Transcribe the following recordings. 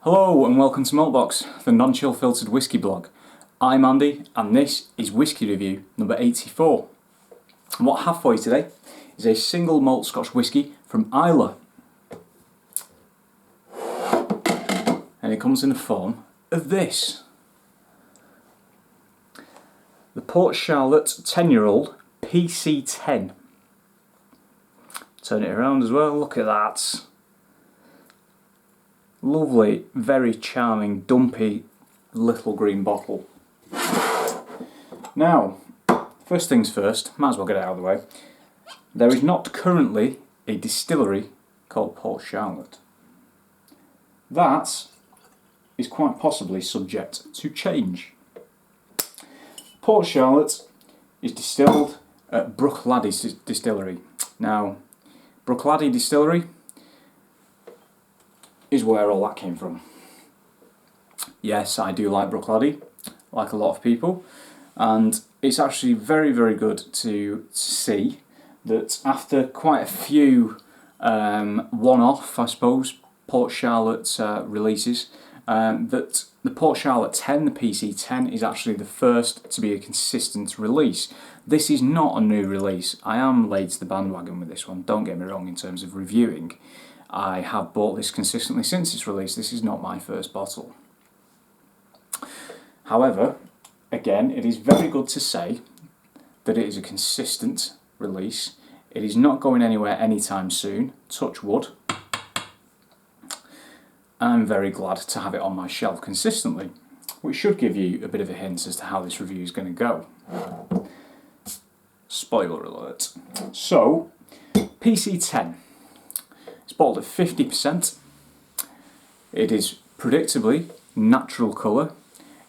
Hello and welcome to Maltbox, the non-chill filtered whiskey blog. I'm Andy and this is Whiskey Review number 84. And what I have for you today is a single malt Scotch whiskey from Islay. And it comes in the form of this. The Port Charlotte 10-year-old PC10. Turn it around as well, look at that. Lovely, very charming, dumpy little green bottle. Now, first things first, might as well get it out of the way. There is not currently a distillery called Port Charlotte. That is quite possibly subject to change. Port Charlotte is distilled at Bruichladdich Distillery. Now, Bruichladdich Distillery is where all that came from. Yes, I do like Bruichladdich, like a lot of people, and it's actually very, very good to see that after quite a few one-off, I suppose, Port Charlotte releases, that the Port Charlotte 10, the PC10, is actually the first to be a consistent release. This is not a new release. I am late to the bandwagon with this one, don't get me wrong in terms of reviewing. I have bought this consistently since its release. This is not my first bottle. However, again, it is very good to say that it is a consistent release. It is not going anywhere anytime soon, touch wood. I'm very glad to have it on my shelf consistently, which should give you a bit of a hint as to how this review is going to go. Spoiler alert. So, PC10. It's bottled at 50%. It is predictably natural colour.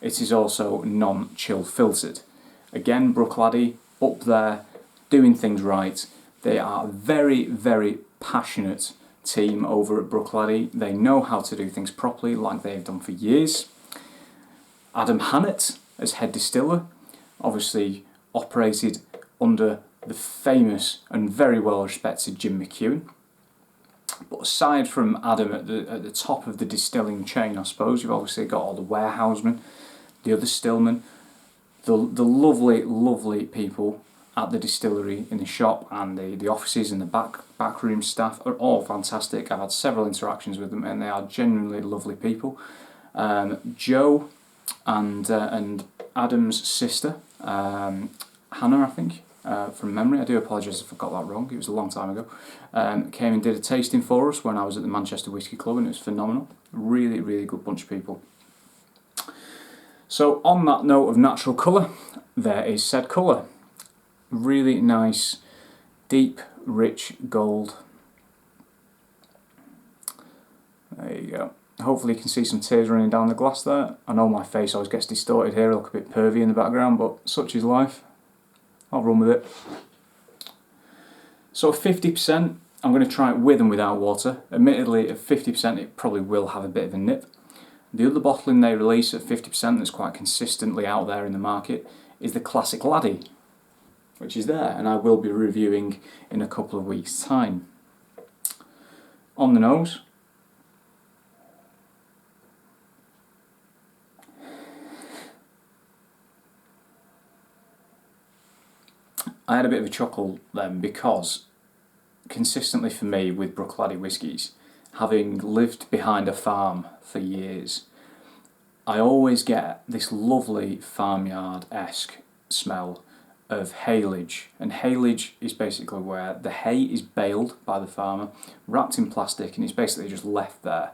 It is also non-chill filtered. Again, Bruichladdich up there, doing things right. They are a very, very passionate team over at Bruichladdich. They know how to do things properly, like they've done for years. Adam Hannett, as head distiller, obviously operated under the famous and very well respected Jim McEwan. But aside from Adam at the top of the distilling chain, I suppose, you've obviously got all the warehousemen, the other stillmen, the lovely, lovely people at the distillery, in the shop, and the offices and the backroom staff are all fantastic. I've had several interactions with them and they are genuinely lovely people. Joe and Adam's sister, Hannah, I think, from memory, I do apologise if I got that wrong, it was a long time ago, came and did a tasting for us when I was at the Manchester Whisky Club, and it was phenomenal. Really, really good bunch of people. So on that note of natural colour, there is said colour. Really nice, deep, rich gold. There you go. Hopefully you can see some tears running down the glass there. I know my face always gets distorted here, I look a bit pervy in the background, but such is life. I'll run with it. So 50%, I'm going to try it with and without water. Admittedly, at 50% it probably will have a bit of a nip. The other bottling they release at 50% that's quite consistently out there in the market is the Classic Laddie, which is there, and I will be reviewing in a couple of weeks' time. On the nose, I had a bit of a chuckle then, because consistently for me with Bruichladdich whiskies, having lived behind a farm for years, I always get this lovely farmyard-esque smell of haylage, and haylage is basically where the hay is baled by the farmer, wrapped in plastic, and it's basically just left there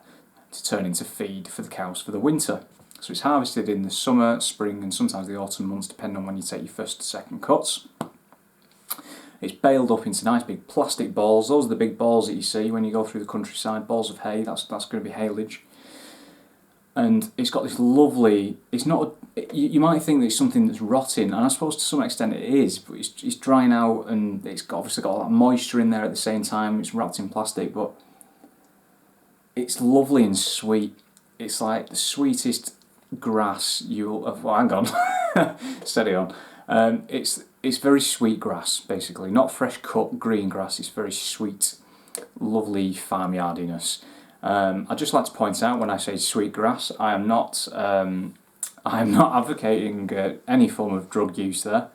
to turn into feed for the cows for the winter. So it's harvested in the summer, spring, and sometimes the autumn months, depending on when you take your first or second cuts. It's baled up into nice big plastic balls. Those are the big balls that you see when you go through the countryside, balls of hay. That's going to be haylage. And it's got this lovely, it's not, you might think that it's something that's rotting, and I suppose to some extent it is, but it's drying out, and obviously got all that moisture in there at the same time. It's wrapped in plastic, but it's lovely and sweet. It's like the sweetest grass you'll, well, hang on, steady on. It's very sweet grass, basically, not fresh cut green grass. It's very sweet, lovely farmyardiness. I'd just like to point out, when I say sweetgrass, I am not advocating any form of drug use there.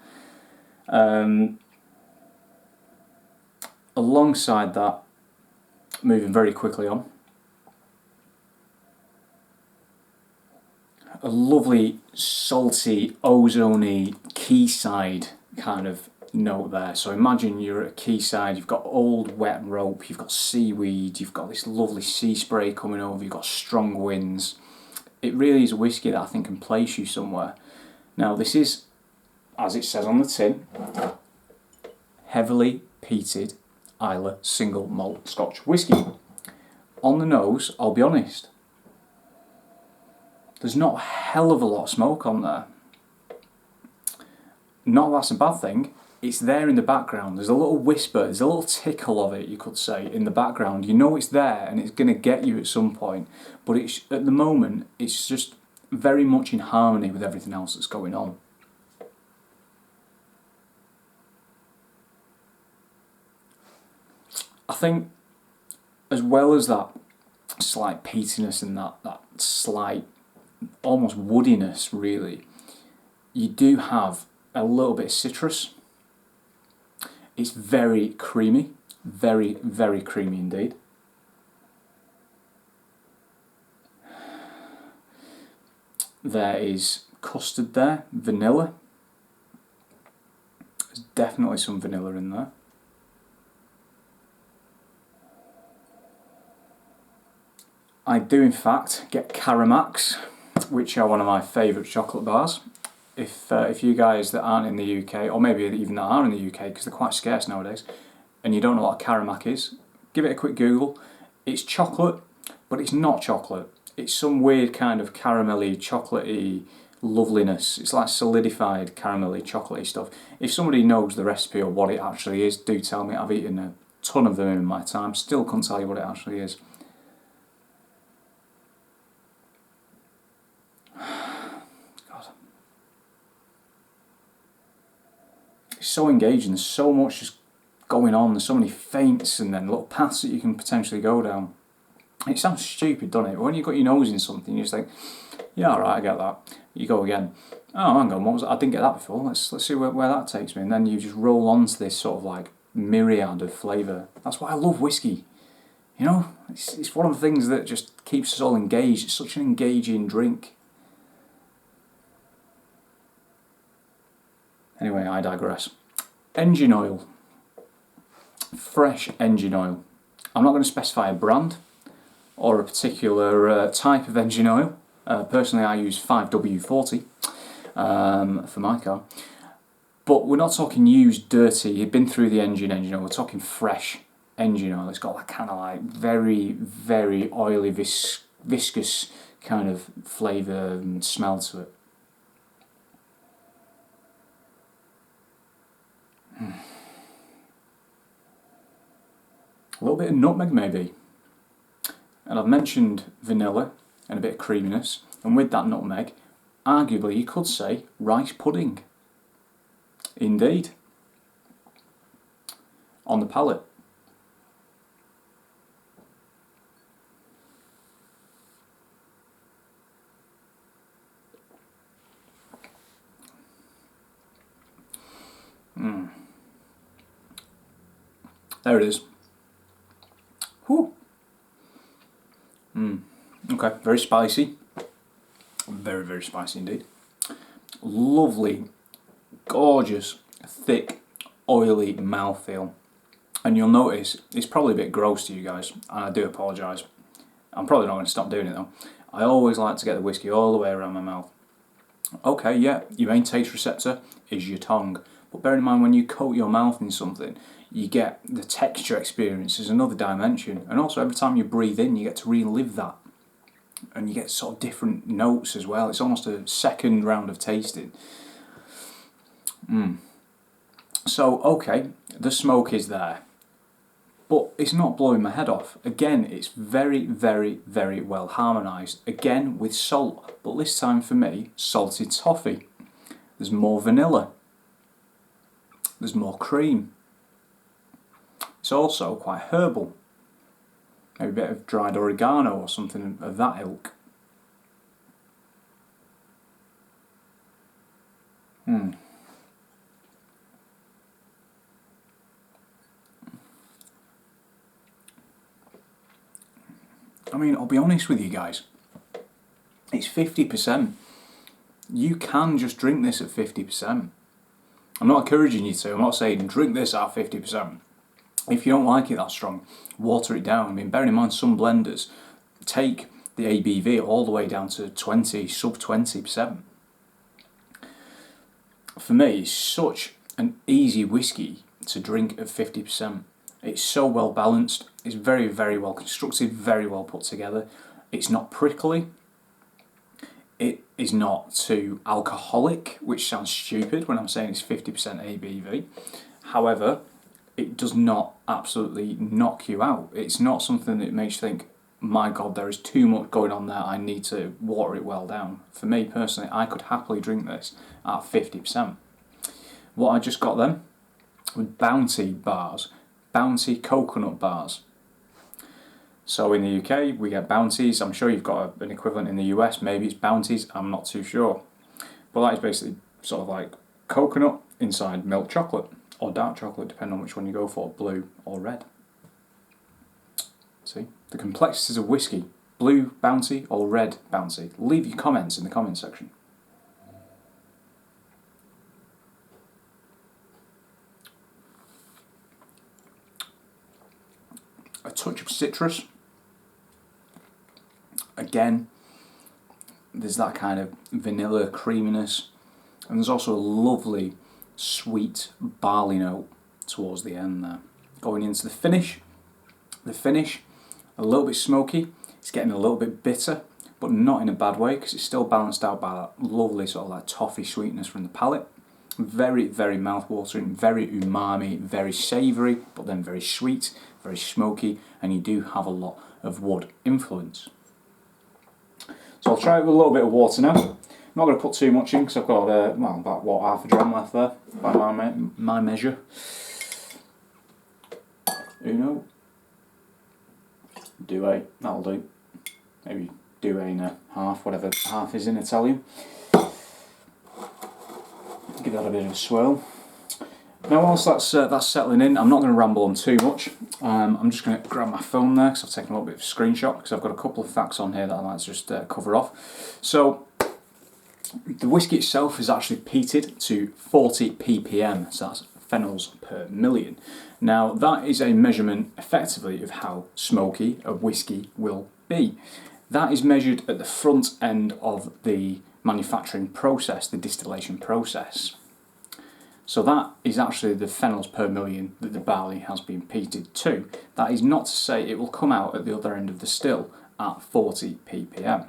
Alongside that, moving very quickly on, a lovely salty, ozony quayside kind of note there. So imagine you're at a quayside, you've got old wet rope, you've got seaweed, you've got this lovely sea spray coming over, you've got strong winds. It really is a whisky that I think can place you somewhere. Now this is, as it says on the tin, heavily peated Islay single malt Scotch whisky. On the nose, I'll be honest, there's not a hell of a lot of smoke on there. Not that that's a bad thing, it's there in the background. There's a little whisper, there's a little tickle of it, you could say, in the background. You know it's there and it's going to get you at some point, but it's, at the moment, it's just very much in harmony with everything else that's going on. I think, as well as that slight peatiness and that slight, almost woodiness, really, you do have a little bit of citrus. It's very creamy, very, very creamy indeed. There is custard there, vanilla. There's definitely some vanilla in there. I do in fact get Aromas, which are one of my favourite chocolate bars. If you guys that aren't in the UK, or maybe even that are in the UK, because they're quite scarce nowadays, and you don't know what a Aromas is, give it a quick Google. It's chocolate, but it's not chocolate. It's some weird kind of caramelly, chocolatey loveliness. It's like solidified caramelly, chocolatey stuff. If somebody knows the recipe or what it actually is, do tell me. I've eaten a ton of them in my time, still can't tell you what it actually is. So engaging, there's so much just going on, there's so many feints and then little paths that you can potentially go down. It sounds stupid, doesn't it? But when you've got your nose in something, you just think, yeah, alright, I get that. You go again, oh, hang on, what was that? I didn't get that before, let's see where that takes me. And then you just roll on to this sort of like myriad of flavour. That's why I love whiskey. You know, it's one of the things that just keeps us all engaged. It's such an engaging drink. Anyway, I digress. Engine oil. Fresh engine oil. I'm not going to specify a brand or a particular type of engine oil. Personally, I use 5W40 for my car. But we're not talking used, dirty, you've been through the engine oil. We're talking fresh engine oil. It's got that kind of like very, very oily, viscous kind of flavour and smell to it. A little bit of nutmeg maybe, and I've mentioned vanilla and a bit of creaminess, and with that nutmeg, arguably you could say rice pudding. Indeed. On the palate. There it is. Whew. Okay, very spicy. Very, very spicy indeed. Lovely, gorgeous, thick, oily mouthfeel. And you'll notice it's probably a bit gross to you guys, and I do apologise. I'm probably not going to stop doing it though. I always like to get the whiskey all the way around my mouth. Okay, yeah, your main taste receptor is your tongue. But bear in mind, when you coat your mouth in something, you get the texture experience is another dimension. And also every time you breathe in, you get to relive that. And you get sort of different notes as well. It's almost a second round of tasting. So, okay, the smoke is there. But it's not blowing my head off. Again, it's very, very, very well harmonised. Again, with salt. But this time for me, salted toffee. There's more vanilla. There's more cream. It's also quite herbal. maybe a bit of dried oregano or something of that ilk. I mean, I'll be honest with you guys, it's 50%. You can just drink this at 50%. I'm not encouraging you to, I'm not saying drink this at 50%. If you don't like it that strong, water it down. I mean, bearing in mind some blenders take the ABV all the way down to 20, sub 20%. For me, it's such an easy whiskey to drink at 50%. It's so well balanced, it's very, very well constructed, very well put together. It's not prickly, it is not too alcoholic, which sounds stupid when I'm saying it's 50% ABV. However, it does not absolutely knock you out. It's not something that makes you think, my God, there is too much going on there, I need to water it well down. For me personally, I could happily drink this at 50%. What I just got then was Bounty bars, Bounty coconut bars. So in the UK we get Bounties. I'm sure you've got an equivalent in the US, maybe it's Bounties, I'm not too sure. But that is basically sort of like coconut inside milk chocolate, or dark chocolate, depending on which one you go for, blue or red. See, the complexities of whiskey, blue Bounty or red Bounty. Leave your comments in the comment section. A touch of citrus. Again, there's that kind of vanilla creaminess, and there's also a lovely sweet barley note towards the end there. Going into the finish, a little bit smoky, it's getting a little bit bitter, but not in a bad way, because it's still balanced out by that lovely sort of like toffee sweetness from the palate. Very, very mouth-watering, very umami, very savoury, but then very sweet, very smoky, and you do have a lot of wood influence. So I'll try it with a little bit of water now. I'm not going to put too much in because I've got well, about what, half a dram left there by my measure. Uno, due, that'll do. Maybe due and a half, whatever half is in Italian. Give that a bit of a swirl. Now whilst that's settling in, I'm not going to ramble on too much. I'm just going to grab my phone there because I've taken a little bit of a screenshot, because I've got a couple of facts on here that I'd like to just cover off. So the whiskey itself is actually peated to 40 ppm, so that's phenols per million. Now that is a measurement effectively of how smoky a whiskey will be. That is measured at the front end of the manufacturing process, the distillation process. So that is actually the phenols per million that the barley has been peated to. That is not to say it will come out at the other end of the still at 40 ppm.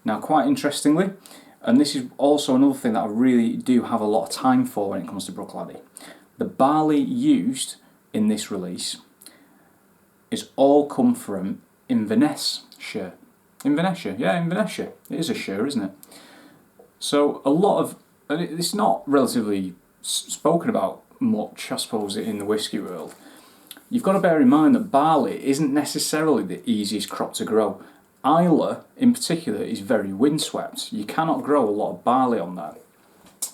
Now quite interestingly, and this is also another thing that I really do have a lot of time for when it comes to Bruichladdich, the barley used in this release is all come from Inverness shire. Inverness, yeah, Inverness. It is a shire, isn't it? So a lot of, and it's not relatively spoken about much, I suppose, in the whiskey world. You've got to bear in mind that barley isn't necessarily the easiest crop to grow. Islay, in particular, is very windswept. You cannot grow a lot of barley on there.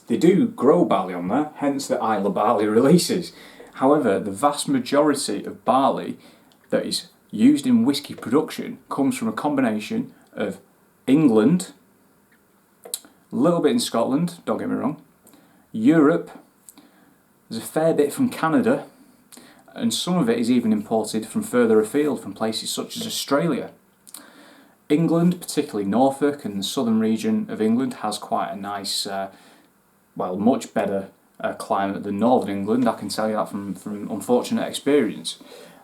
They do grow barley on there, hence the Islay barley releases. However, the vast majority of barley that is used in whiskey production comes from a combination of England, a little bit in Scotland, don't get me wrong, Europe, there's a fair bit from Canada, and some of it is even imported from further afield, from places such as Australia. England, particularly Norfolk and the southern region of England, has quite a nice, well, much better climate than northern England, I can tell you that from unfortunate experience.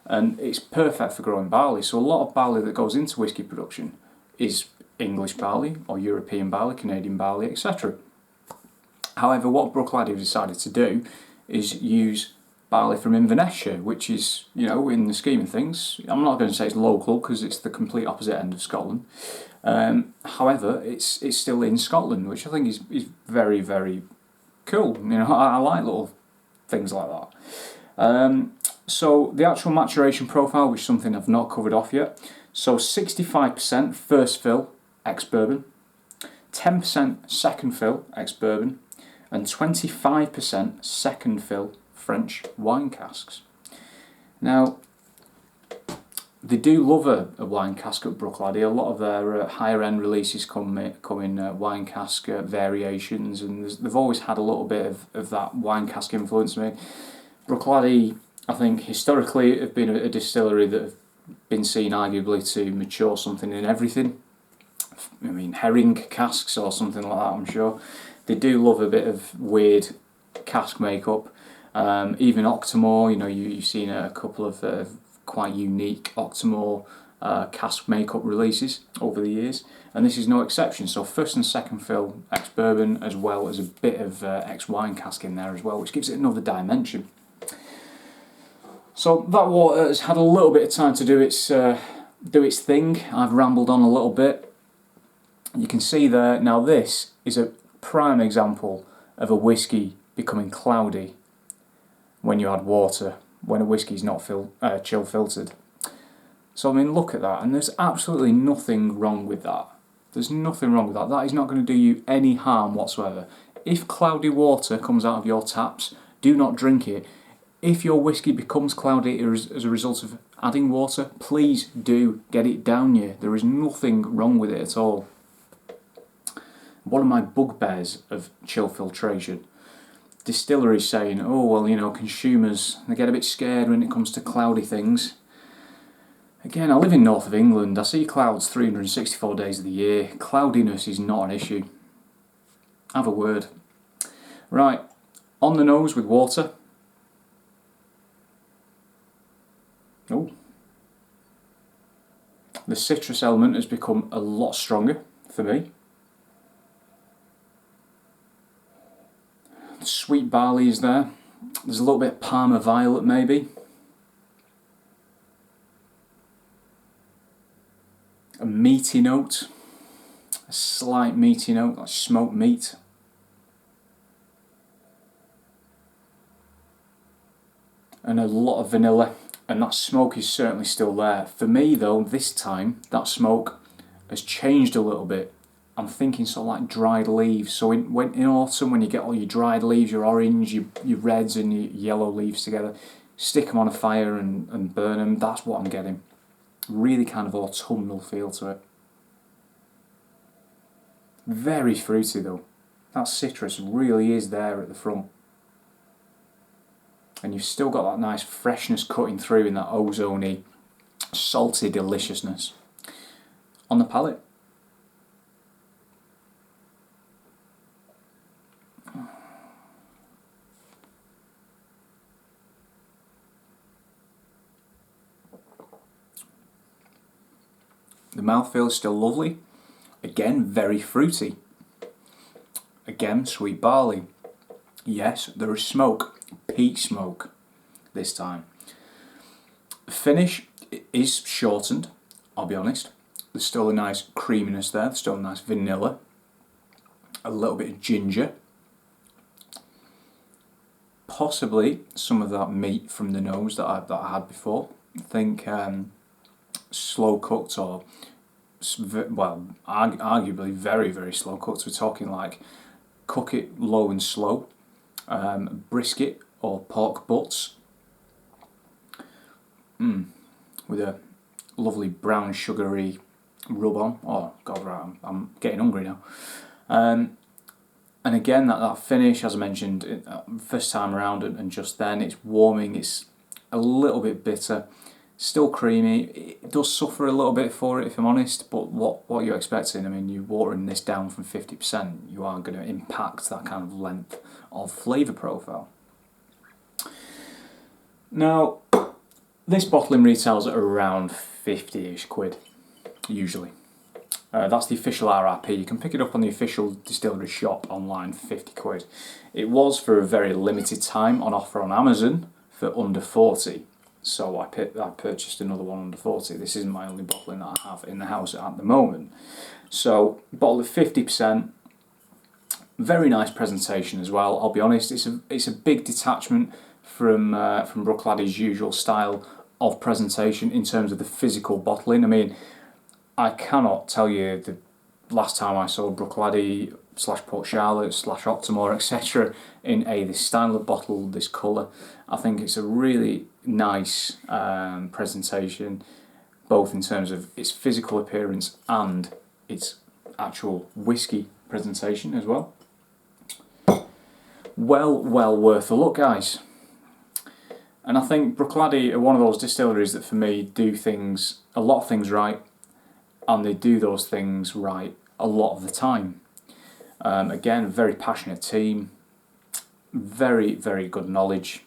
And it's perfect for growing barley, so a lot of barley that goes into whiskey production is English barley, or European barley, Canadian barley, etc. However, what Bruichladdich have decided to do is use barley from Inverness, which is, you know, in the scheme of things, I'm not going to say it's local because it's the complete opposite end of Scotland. However, it's still in Scotland, which I think is very, very cool. You know, I like little things like that. So the actual maturation profile, which is something I've not covered off yet. So 65% first fill ex-bourbon, 10% second fill ex-bourbon, and 25% second fill French wine casks. Now, they do love a wine cask at Bruichladdich. A lot of their higher end releases come in wine cask variations, and they've always had a little bit of that wine cask influence. I mean, Bruichladdich, I think historically have been a distillery that have been seen arguably to mature something in everything. I mean, herring casks or something like that, I'm sure. They do love a bit of weird cask makeup. Even Octomore, you know, you've seen a couple of quite unique Octomore cask makeup releases over the years, and this is no exception. So first and second fill ex-bourbon, as well as a bit of ex-wine cask in there as well, which gives it another dimension. So that water has had a little bit of time to do its thing. I've rambled on a little bit. You can see there, now this is a prime example of a whiskey becoming cloudy when you add water, when a whiskey is not chill filtered. So I mean, look at that, and there's absolutely nothing wrong with that. There's nothing wrong with that. That is not going to do you any harm whatsoever. If cloudy water comes out of your taps, do not drink it. If your whiskey becomes cloudy as a result of adding water, please do get it down you. There is nothing wrong with it at all. One of my bugbears of chill filtration, distilleries saying, oh well, you know, consumers, they get a bit scared when it comes to cloudy things. Again, I live in north of England. I see clouds 364 days of the year. Cloudiness is not an issue. Have a word. Right, on the nose with water. Oh, the citrus element has become a lot stronger for me. The sweet barley is there. There's a little bit of Parma violet maybe. A meaty note. A slight meaty note, like smoked meat. And a lot of vanilla. And that smoke is certainly still there. For me though, this time, that smoke has changed a little bit. I'm thinking sort of like dried leaves. So in autumn, when you get all your dried leaves, your orange, your reds and your yellow leaves together, stick them on a fire and burn them, that's what I'm getting. Really kind of autumnal feel to it. Very fruity though. That citrus really is there at the front. And you've still got that nice freshness cutting through in that ozony, salty deliciousness. On the palate. The mouthfeel is still lovely. Again, very fruity. Again, sweet barley. Yes, there is smoke. Peat smoke this time. The finish is shortened, I'll be honest. There's still a nice creaminess there, there's still a nice vanilla, a little bit of ginger, possibly some of that meat from the nose that I had before. I think slow cooked, or well, arguably very, very slow cooked. We're talking like cook it low and slow. Brisket or pork butts with a lovely brown sugary rub on. Oh god, right, I'm getting hungry now. And again, that finish, as I mentioned, first time around and just then, it's warming, it's a little bit bitter, still creamy. It does suffer a little bit for it, if I'm honest, but what are you expecting? I mean, you're watering this down from 50%, you are going to impact that kind of length of flavour profile. Now, this bottling retails at around 50-ish quid, usually. That's the official RRP. You can pick it up on the official distillery shop online for 50 quid. It was for a very limited time on offer on Amazon for under 40. So I purchased another one under 40. This isn't my only bottling that I have in the house at the moment. So, bottle of 50%. Very nice presentation as well. I'll be honest, it's a big detachment from Bruichladdich usual style of presentation in terms of the physical bottling. I mean, I cannot tell you the last time I saw Bruichladdich / Port Charlotte / Optimore, etc. in this style of bottle, this colour. I think it's a really nice presentation, both in terms of its physical appearance and its actual whiskey presentation as well. Well worth a look, guys. And I think Bruichladdich are one of those distilleries that for me do a lot of things right, and they do those things right a lot of the time. Again, very passionate team, very good knowledge,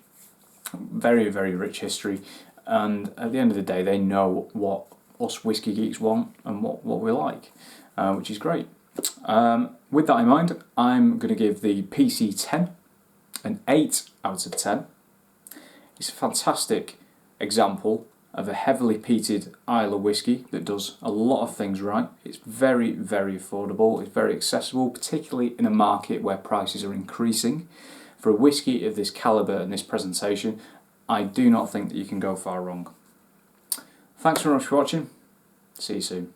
very rich history, and at the end of the day they know what us whiskey geeks want and what we like, which is great. With that in mind, I'm going to give the PC10 an 8 out of 10. It's a fantastic example of a heavily peated Islay whiskey that does a lot of things right. It's very affordable, it's very accessible, particularly in a market where prices are increasing. For a whiskey of this calibre and this presentation, I do not think that you can go far wrong. Thanks very much for watching. See you soon.